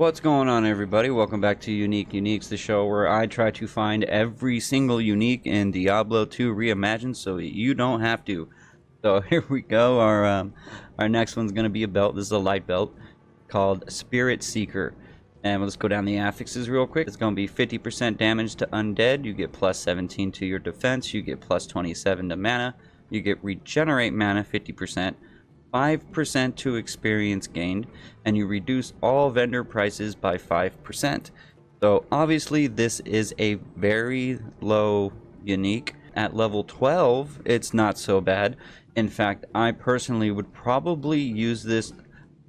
What's going on, everybody? Welcome back to Unique Uniques, the show where I try to find every single unique in Diablo 2 Reimagined so you don't have to. So here we go. Our next one's going to be a belt. This is a light belt called Spiritseeker. And let's go down the affixes real quick. It's going to be 50% damage to undead. You get plus 17 to your defense. You get plus 27 to mana. You get regenerate mana 50%. 5% to experience gained, and you reduce all vendor prices by 5%. So obviously this is a very low unique. At level 12 it's not so bad. In fact, I personally would probably use this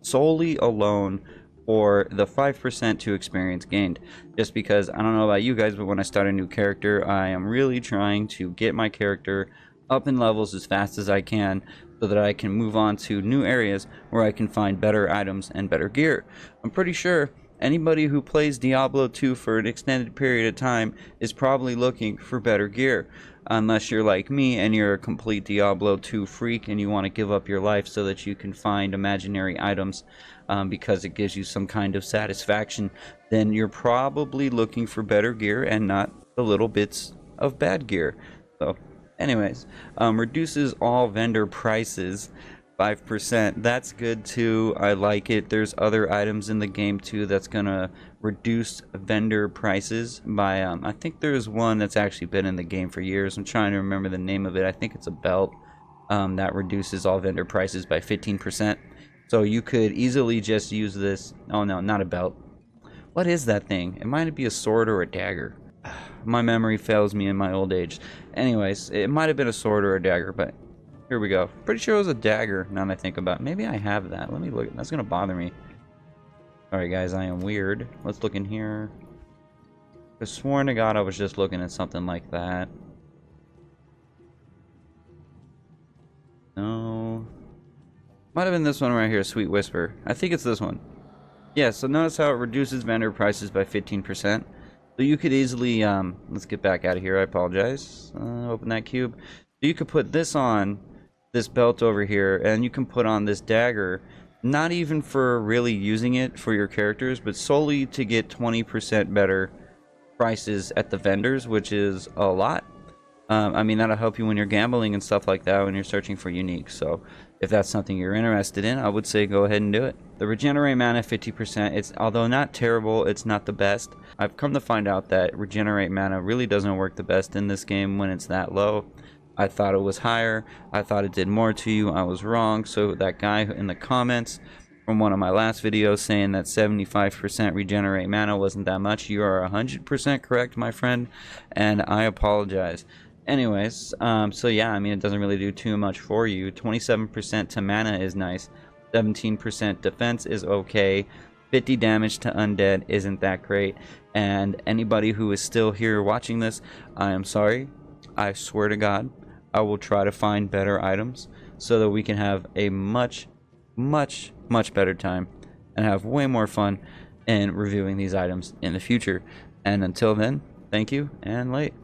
solely alone for the 5% to experience gained, just because I don't know about you guys, but when I start a new character I am really trying to get my character up in levels as fast as I can, so that I can move on to new areas where I can find better items and better gear. I'm pretty sure anybody who plays Diablo 2 for an extended period of time is probably looking for better gear, unless you're like me and you're a complete Diablo 2 freak and you want to give up your life so that you can find imaginary items because it gives you some kind of satisfaction. Then you're probably looking for better gear and not the little bits of bad gear. So anyways, reduces all vendor prices 5%. That's good too. I like it. There's other items in the game too that's gonna reduce vendor prices by I think there's one that's actually been in the game for years. I'm trying to remember the name of it. I think it's a belt that reduces all vendor prices by 15%. So you could easily just use this. Oh no, not a belt. What is that thing? It might be a sword or a dagger. My memory fails me in my old age. Anyways, it might have been a sword or a dagger, but here we go. Pretty sure it was a dagger now that I think about it. Maybe I have that. Let me look. That's gonna bother me. Alright guys, I am weird. Let's look in here. I sworn to God I was just looking at something like that. No. Might have been this one right here, Sweet Whisper. I think it's this one. Yeah, so notice how it reduces vendor prices by 15%. So you could easily, let's get back out of here, I apologize. Open that cube. So you could put this on, this belt over here, and you can put on this dagger, not even for really using it for your characters, but solely to get 20% better prices at the vendors, which is a lot. I mean, that'll help you when you're gambling and stuff like that, when you're searching for unique. So if that's something you're interested in, I would say go ahead and do it. The regenerate mana 50%, it's, although not terrible, it's not the best. I've come to find out that regenerate mana really doesn't work the best in this game when it's that low. I thought it was higher. I thought it did more to you. I was wrong. So that guy in the comments from one of my last videos saying that 75% regenerate mana wasn't that much, you are 100% correct, my friend, and I apologize. Anyways, so yeah, I mean, it doesn't really do too much for you. 27% to mana is nice. 17% defense is okay. 50 damage to undead isn't that great. And anybody who is still here watching this, I am sorry. I swear to God, I will try to find better items so that we can have a much better time and have way more fun in reviewing these items in the future. And until then, thank you and late.